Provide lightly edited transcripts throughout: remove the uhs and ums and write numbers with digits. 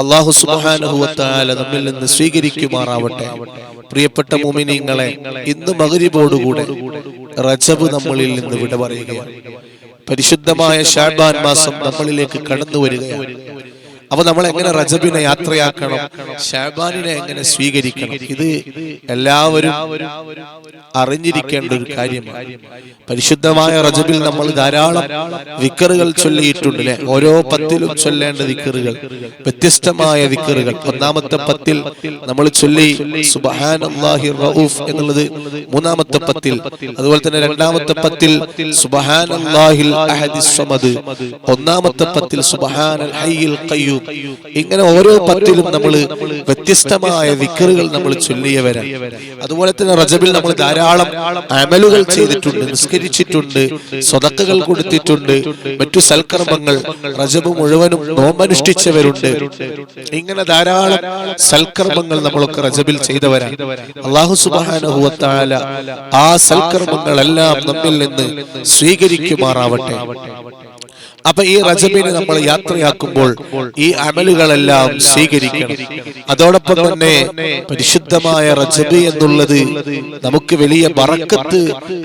അല്ലാഹു സുബ്ഹാനഹു വ തആല നമ്മിൽ നിന്ന് സ്വീകരിക്കുമാറാവട്ടെ. പ്രിയപ്പെട്ട മുഅ്മിനീങ്ങളെ, ഇന്ന് മഗ്രിബോടുകൂടെ റജബ് നമ്മളിൽ നിന്ന് വിട പറയുകയാണ്. പരിശുദ്ധമായ ശഅബാൻ മാസം നമ്മളിലേക്ക് കടന്നു വരികയാണ്. അപ്പൊ നമ്മൾ എങ്ങനെ റജബിനെ യാത്രയാക്കണം, ശഅബാനിനെ എങ്ങനെ സ്വീകരിക്കണം, ഇത് എല്ലാവരും അറിഞ്ഞിരിക്കേണ്ട ഒരു കാര്യമാണ്. പരിശുദ്ധമായ റജബിൽ നമ്മൾ ധാരാളം ദിക്റുകൾ ചൊല്ലിയിട്ടുണ്ട് അല്ലെ. ഓരോ പത്തിലും ചൊല്ലേണ്ട ദിക്റുകൾ, വ്യത്യസ്തമായ ദിക്റുകൾ. ഒന്നാമത്തെ പത്തിൽ നമ്മൾ ചൊല്ലി സുബ്ഹാനല്ലാഹി റഊഫ് എന്നുള്ളത് മൂന്നാമത്തെ പത്തിൽ. അതുപോലെ തന്നെ രണ്ടാമത്തെ പത്തിൽ സുബ്ഹാനല്ലാഹിൽ അഹദിസ് സമദ്, ഒന്നാമത്തെ പത്തിൽ സുബ്ഹാനൽ ഹയ്യിൽ ഖയ്യൂം. ഇങ്ങനെ ഓരോ പത്തിലും നമ്മൾ വ്യത്യസ്തമായ ദിക്റുകൾ നമ്മൾ ചൊല്ലിയവരാണ്. അതുപോലെ തന്നെ റജബിൽ നമ്മൾ ധാരാളം അമലുകൾ ചെയ്തിട്ടുണ്ട്, നിസ്കരിച്ചിട്ടുണ്ട്, സ്വതക്കകൾ കൊടുത്തിട്ടുണ്ട്, മറ്റു സൽക്കർമ്മങ്ങൾ റജബ് മുഴുവനും നോമ്പനുഷ്ഠിച്ചവരുണ്ട്. ഇങ്ങനെ ധാരാളം സൽക്കർമ്മങ്ങൾ നമ്മളൊക്കെ റജബിൽ ചെയ്തവരാണ്. അല്ലാഹു സുബ്ഹാനഹു വ തആല ആ സൽക്കർമ്മങ്ങളെല്ലാം നമ്മിൽ നിന്ന് സ്വീകരിക്കുമാറാവട്ടെ. അപ്പൊ ഈ റജബിനെ നമ്മൾ യാത്രയാക്കുമ്പോൾ ഈ അമലുകളെല്ലാം സ്വീകരിക്കണം. അതോടൊപ്പം തന്നെ പരിശുദ്ധമായ റജബ് എന്നുള്ളത് നമുക്ക് വലിയ ബറക്കത്ത്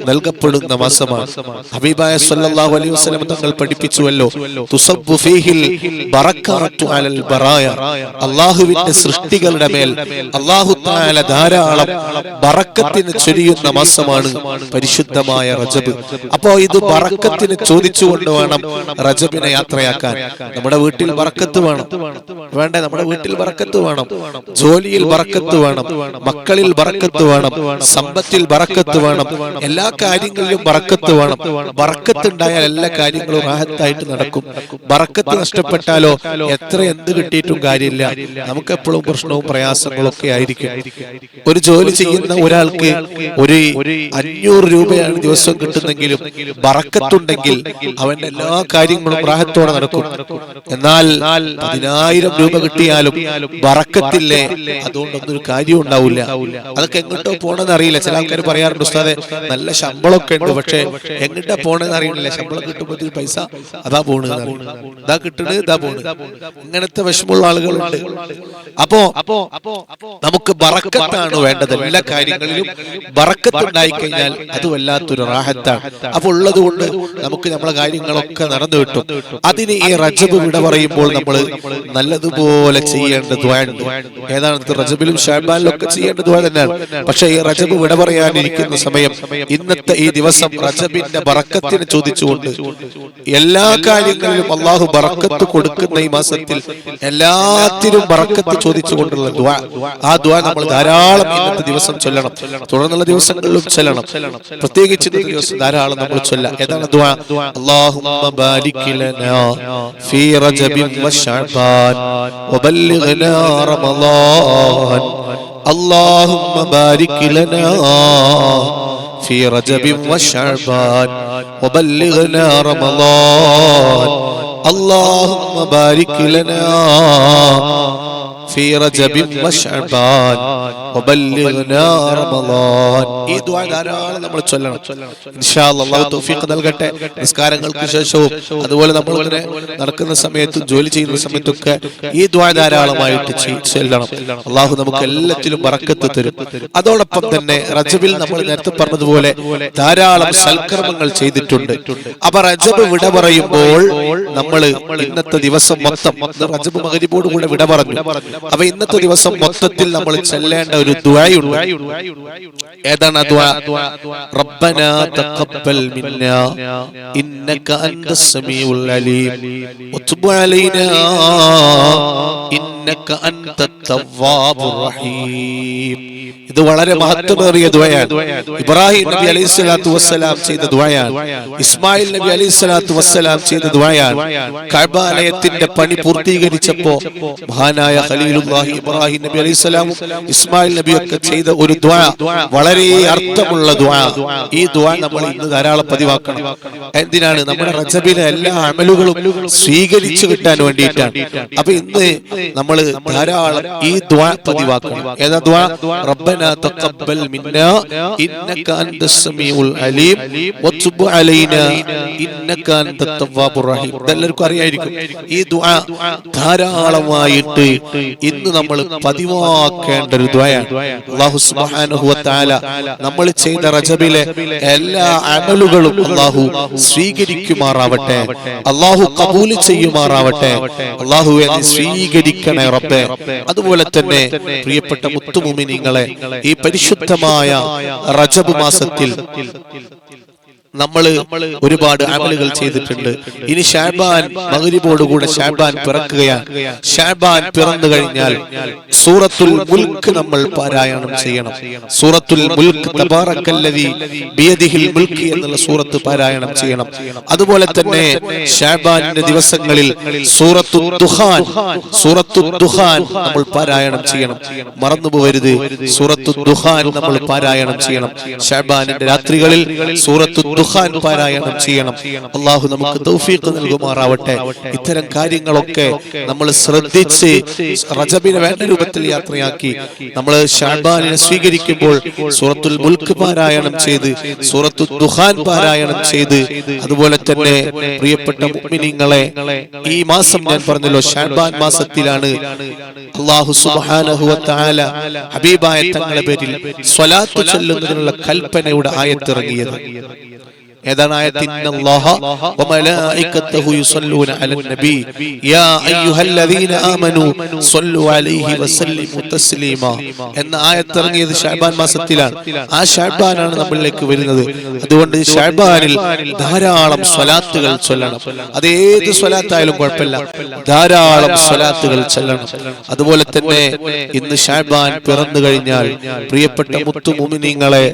നൽകപ്പെടുന്ന മാസമാണ്. ഹബീബായ സല്ലല്ലാഹു അലൈഹി വസല്ലം തങ്ങൾ പഠിപ്പിച്ചുവല്ലോ, തുസബ്ബു ഫീഹിൽ ബറകാതു അലൽ ബറായ. അല്ലാഹുവിന്റെ സൃഷ്ടികളുടെ മേൽ അല്ലാഹു തആല ധാരാളം ബറക്കത്തിനെ ചൊരിയുന്ന മാസമാണ് പരിശുദ്ധമായ റജബ്. അപ്പോ ഇത് ബറക്കത്തിനെ ചോദിച്ചുകൊണ്ട് വേണം റജബിനെ യാത്രയാക്കാൻ. നമ്മുടെ വീട്ടിൽ ബറക്കത്ത് വേണം, വേണ്ടേ? നമ്മുടെ വീട്ടിൽ ബറക്കത്ത് വേണം, ജോലിയിൽ ബറക്കത്ത് വേണം, മക്കളിൽ ബറക്കത്ത് വേണം, സമ്പത്തിൽ ബറക്കത്ത് വേണം, എല്ലാ കാര്യങ്ങളിലും ബറക്കത്ത് വേണം. ബറക്കത്ത് ഉണ്ടായാൽ എല്ലാ കാര്യങ്ങളും റാഹത്തായിട്ട് നടക്കും. ബറക്കത്ത് നഷ്ടപ്പെട്ടാലോ എത്ര എന്ത് കിട്ടിയിട്ടും കാര്യമില്ല, നമുക്ക് എപ്പോഴും പ്രശ്നവും പ്രയാസങ്ങളും ഒക്കെ ആയിരിക്കും. ഒരു ജോലി ചെയ്യുന്ന ഒരാൾക്ക് ഒരു 500 രൂപയാണ് ദിവസം കിട്ടുന്നെങ്കിലും ബറക്കത്തുണ്ടെങ്കിൽ അവന്റെ എല്ലാ കാര്യങ്ങളും റാഹത്തോടെ നടക്കും. എന്നാൽ 10,000 രൂപ കിട്ടിയാലും ബറക്കത്തില്ലേ, അതുകൊണ്ടൊന്നും ഒരു കാര്യം ഉണ്ടാവില്ല. അതൊക്കെ എങ്ങോട്ടോ പോണെന്ന് അറിയില്ല. ചില ആൾക്കാർ പറയാറുണ്ട്, ഉസ്താദെ നല്ല ശമ്പളമൊക്കെ ഉണ്ട്, പക്ഷെ എങ്ങോട്ടാ പോണെന്ന് അറിയില്ല. ശമ്പളം കിട്ടുമ്പോൾ പൈസ അതാ പോണ്, ഇതാ കിട്ടണ്, ഇതാ പോണ്. ഇങ്ങനത്തെ വിഷമുള്ള ആളുകളുണ്ട്. അപ്പോ നമുക്ക് ബറക്കത്താണ് വേണ്ടത്. എല്ലാ കാര്യങ്ങളിലും ബറക്കത്ത് ഉണ്ടായി കഴിഞ്ഞാൽ അത് വല്ലാത്തൊരു റാഹത്താണ്. അപ്പൊ ഉള്ളത് കൊണ്ട് നമുക്ക് നമ്മളെ കാര്യങ്ങളൊക്കെ നടന്നു കിട്ടും. അതിന് ഈ റജബ് വിട പറയുമ്പോൾ നമ്മൾ നല്ലതുപോലെ ചെയ്യേണ്ട ദുആ ഉണ്ട്. ഏതാണ്? റജബിലും ശഅബാനിലും ഒക്കെ ചെയ്യേണ്ട ദുആ തന്നെയാണ്. പക്ഷേ ഈ റജബ് വിട പറയാനിരിക്കുന്ന സമയം, ഇന്നത്തെ ഈ ദിവസം റജബിന്റെ ബറക്കത്തിനെ ചോദിച്ചുകൊണ്ട്, എല്ലാ കാര്യങ്ങളിലും അല്ലാഹു ബറക്കത്ത് കൊടുക്കുന്ന ഈ മാസത്തിൽ എല്ലാത്തിനും ബറക്കത്ത് ചോദിച്ചുകൊണ്ടുള്ള ദുആ, ആ ദുആ നമ്മൾ ധാരാളം ഇന്നത്തെ ദിവസം ചൊല്ലണം. തുടർന്നുള്ള ദിവസങ്ങളിലും ചൊല്ലണം. പ്രത്യേകിച്ച് ഇന്നത്തെ ദിവസം ധാരാളം നമ്മൾ ചൊല്ലാം. ഏതാണ് ദുആ? അല്ലാഹുമ്മ ബാരിക് ലനാ ഫീ റജബിൻ വശഅബാൻ വബല്ലിഗ്നാ റമളാൻ. അല്ലാഹുമ്മ ബാരിക് ലനാ ഫീ റജബിൻ വശഅബാൻ വബല്ലിഗ്നാ റമളാൻ. അല്ലാഹുമ്മ ബാരിക് ലനാ ഫീ റജബിൻ വശഅബാൻ വബല്ലിഗ്നാ റമളാൻ. ഈ ദുആ ധാരാളം നമ്മൾ ചൊല്ലണം. ഇൻഷാ അല്ലാഹ് അല്ലാഹു തൗഫീഖ് നൽകട്ടെ. നിസ്കാരങ്ങൾക്ക് ശേഷവും അതുപോലെ നമ്മൾ ഇങ്ങനെ നടക്കുന്ന സമയത്തും ജോലി ചെയ്യുന്ന സമയത്തൊക്കെ ഈ ദുആ ധാരാളമായിട്ട് ചൊല്ലണം. അല്ലാഹു നമുക്ക് എല്ലാത്തിലും ബറക്കത്ത് തരും. അതോടൊപ്പം തന്നെ റജബിൽ നമ്മൾ നേരത്തെ പറഞ്ഞതുപോലെ ധാരാളം സൽക്കർമ്മങ്ങൾ ചെയ്തിട്ടുണ്ട്. അപ്പൊ റജബ് വിട പറയുമ്പോൾ നമ്മൾ ഇന്നത്തെ ദിവസം മൊത്തം, റജബ് മഗ്രിബോട് കൂടെ വിട പറഞ്ഞു. അപ്പൊ ഇന്നത്തെ ദിവസം മൊത്തത്തിൽ നമ്മൾ ചൊല്ലേണ്ട ഒരു ദുആയുണ്ട്. ഏതാണ് ആ ദുആ? റബ്ബനാ തഖബ്ബൽ മിന്നാ ഇന്നക അൻതസ് സമീഉൽ അലീം വതുബ് അലൈനാ ഇന്നക അൻതത് തവ്വാബുർ റഹീം. ഇത് വളരെ മഹത്വമേറിയ ദുആയാണ്. ഇബ്രാഹിം നബി അലൈഹിസ്സലാത്തു വസ്സലാം ചെയ്ത ദുആയാണ്. ഇസ്മായിൽ നബി അലൈഹിസ്സലാത്തു വസ്സലാം ചെയ്ത ദുആയാണ്. കഅബ ആലയത്തിന്റെ പണി പൂർത്തീകരിച്ചപ്പോൾ മഹാനായ ഖലീലുല്ലാഹി ഇബ്രാഹിം നബി അലൈഹിസ്സലാമും ഇസ്മായിൽ നബിയൊക്കെ ചെയ്ത ഒരു ദുആ, വളരെ അർത്ഥമുള്ള ദുആ. ഈ ദുആ നമ്മൾ ഇന്ന് ധാരാളം പതിവാക്കണം. എന്തിനാണ്? നമ്മുടെ റജബിലെ എല്ലാ അമലുകളും സ്വീകരിച്ചു കിട്ടാൻ വേണ്ടിയിട്ടാണ്. അപ്പൊ ഇന്ന് നമ്മൾ നമ്മൾ ധാരാളം ഈ ദുആ പതിവാക്കണം. ഏതാ ദുആ? റബ്ബനാ തഖബ്ബൽ മിന്നാ ഇന്നക അൻതസ് സമീഉൽ അലീം വതുബ് അലൈനാ ഇന്നക അൻതത് തവ്വാബുർ റഹീം. ഇതെല്ലാവർക്കും അറിയായിരിക്കും. ഈ ദുആ ധാരാളമായിട്ട് ഇന്ന് നമ്മൾ പതിവാക്കേണ്ട ഒരു ദുആയാണ്. അല്ലാഹു സുബ്ഹാനഹു വ തആല നമ്മൾ ചെയ്ത റജബിലെ എല്ലാ അമലുകളും അല്ലാഹു സ്വീകരിക്കുമാറാവട്ടെ, അല്ലാഹു കബൂൽ ചെയ്യുമാറാവട്ടെ. അല്ലാഹുവേ നീ സ്വീകരിക്കണേ റബ്ബേ. അതുപോലെ തന്നെ പ്രിയപ്പെട്ട മുത്തുമുമിനീങ്ങളെ, ഈ പരിശുദ്ധമായ റജബ് മാസത്തിൽ നമ്മൾ ഒരുപാട് അമലുകൾ ചെയ്തിട്ടുണ്ട്. ഇനി ശഅബാൻ മഗ്രിബോടുകൂടെ ശഅബാൻ പിറക്കുകയാണ്. ശഅബാൻ പിറന്നു കഴിഞ്ഞാൽ സൂറത്തുൽ മുൽക്ക് നമ്മൾ പാരായണം ചെയ്യണം. സൂറത്തുൽ മുൽക്ക് തബാറക്കല്ലദീ ബിയദിഹിൽ മുൽക്ക് എന്നുള്ള സൂറത്ത് പാരായണം ചെയ്യണം. അതുപോലെ തന്നെ ശഅബാനിന്റെ ദിവസങ്ങളിൽ സൂറത്തുൽ ദുഖാൻ നമ്മൾ പാരായണം ചെയ്യണം. മറന്നുപോകരുത്, സൂറത്തുൽ ദുഖാൻ നമ്മൾ പാരായണം ചെയ്യണം. ശഅബാനിന്റെ രാത്രികളിൽ സൂറത്തുൽ ദുഖാൻ പാരായണം ചെയ്യണം. അല്ലാഹു നമുക്ക് തൗഫീഖ് നൽകുമാറാവട്ടെ. ഇത്തരം കാര്യങ്ങളൊക്കെ നമ്മൾ ശ്രദ്ധിച്ച് റജബിനെ വേണ്ട രൂപത്തിൽ യാത്രയാക്കി നമ്മൾ ശഅബാനിനെ സ്വീകരിക്കുമ്പോൾ സൂറത്തുൽ മുൽക്ക് പാരായണം ചെയ്ത് സൂറത്തുൽ ദുഖാൻ പാരായണം ചെയ്ത്, അതുപോലെ തന്നെ പ്രിയപ്പെട്ട മുഅ്മിനീങ്ങളെ, ഈ മാസം ഞാൻ പറഞ്ഞല്ലോ ശഅബാൻ മാസത്തിലാണ് അല്ലാഹു സുബ്ഹാനഹു വ തആല ഹബീബായ തങ്ങളുടെ പേരിൽ സ്വലാത്ത് ചൊല്ലുന്നതിനുള്ള കൽപ്പനയുടെ ആയത്ത് ഇറങ്ങിയത്. ഏതാണ് ആയത്ത്? ഇന്നല്ലാഹ വമലായികതഹു യുസല്ലൂന അലൻ നബി യാ അയ്യുഹല്ലദീന ആമനൂ സ്വല്ലു അലൈഹി വസല്ലിമു തസ്ലീമാ എന്ന ആയത്ത് ഇറങ്ങിയത് ശഅബാൻ മാസത്തിലാണ്. ആ ശഅബാനാണ് നമ്മളിലേക്ക് വരുന്നത്. അതുകൊണ്ട് ശഅബാനിൽ ധാരാളം സ്വലാത്തുകൾ ചൊല്ലണം. അത് ഏത് സ്വലാത്തായാലും കുഴപ്പമില്ല, ധാരാളം സ്വലാത്തുകൾ ചൊല്ലണം. അതുപോലെ തന്നെ ഇന്ന് ശഅബാൻ പിറന്നു കഴിഞ്ഞാൽ പ്രിയപ്പെട്ട മുത്തുമുമിനീങ്ങളെ,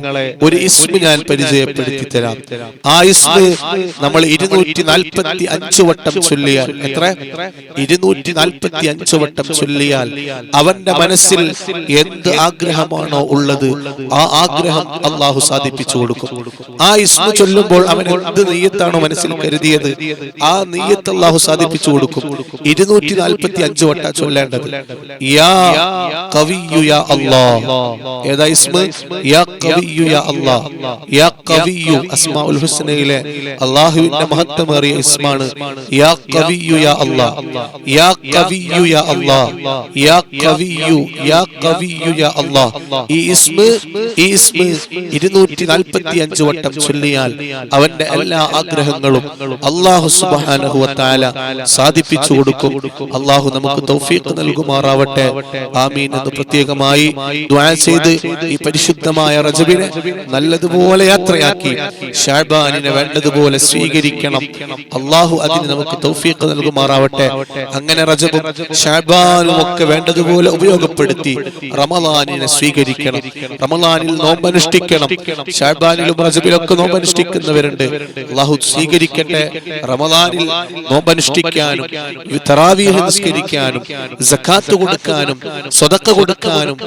ഒരു ഇസ്മ ഞാൻ പരിചയപ്പെടുത്തി തരാം. ആ ഇസ്മ നമ്മൾ 245 വട്ടം ചൊല്ലിയാൽ, എത്ര? 245 വട്ടം ചൊല്ലിയാൽ അവന്റെ മനസ്സിൽ എന്ത് ആഗ്രഹമാണോ ഉള്ളത് ആ ആഗ്രഹം അല്ലാഹു സാധിപ്പിച്ചു കൊടുക്കും. ആ ഇസ്മ ചൊല്ലുമ്പോൾ അവൻ എന്ത് നിയ്യത്താണോ മനസ്സിൽ കരുതിയത് ആ നിയ്യത്ത് അല്ലാഹു സാധിപ്പിച്ചു കൊടുക്കും. 245 വട്ടം ചൊല്ലേണ്ടത്. യാ ഖവിയ്യു യാ അല്ലാഹ്. ഏതാ ഇസ്മ? യാ ഖവിയ്യു യാ അല്ലാഹ്. യാ ഖവിയ്യു അസ്മാഉൽ ഹുസ്നയിലെ അല്ലാഹുവിന്റെ മഹത്വമേറിയ ഇസ്മാണ് യാ ഖവിയ്യു യാ അല്ലാഹ്. യാ ഖവിയ്യു യാ അല്ലാഹ്. യാ ഖവിയ്യു യാ ഖവിയ്യു യാ അല്ലാഹ്. ഈ ഇസ്മ 245 വട്ടം ചൊല്ലിയാൽ അവന്റെ എല്ലാ ആഗ്രഹങ്ങളും അല്ലാഹു സുബ്ഹാനഹു വ തആല സാധിപ്പിച്ചു കൊടുക്കും. അല്ലാഹു നമുക്ക് തൗഫീഖ് നൽകുമാറാവട്ടെ. ആമീൻ എന്ന് പ്രത്യേകമായി ദുആ ചെയ്ത് ഈ പരിശുദ്ധമായ റജബിനെ നല്ലതുപോലെ യാത്രയാക്കി ശഅബാനിനെ വേണ്ടതുപോലെ സ്വീകരിക്കണം. അല്ലാഹു അതിന് നമുക്ക് തൗഫീഖ് നൽകുമാറാവട്ടെ. അങ്ങനെ റജബും ശഅബാനും ഒക്കെ വേണ്ടതുപോലെ ഉപയോഗപ്പെടുത്തി റമളാനിനെ സ്വീകരിക്കണം. റമളാനിൽ നോമ്പനുഷ്ഠിക്കണം. ശഅബാനിലും റജബിലൊക്കെ നോമ്പനുഷ്ഠിക്കുന്നവരുണ്ട്. അല്ലാഹു സ്വീകരിക്കട്ടെ. റമളാനിൽ നോമ്പനുഷ്ഠിക്കാനും തറാവീഹ് നിസ്കരിക്കാനും സകാത്ത് കൊടുക്കാനും സദഖ കൊടുക്കാനും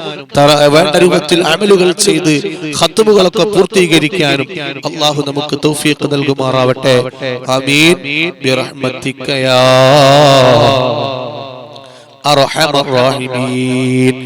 വേണ്ട രൂപത്തിൽ അമലുകൾ ചെയ്ത് ഖത്മുകളൊക്കെ പൂർത്തീകരിക്കാനും അല്ലാഹു നമുക്ക് തൗഫീഖ് നൽകുമാറാവട്ടെ. ആമീൻ ബിറഹ്മതിക യാ അർഹമർ റഹീമീൻ.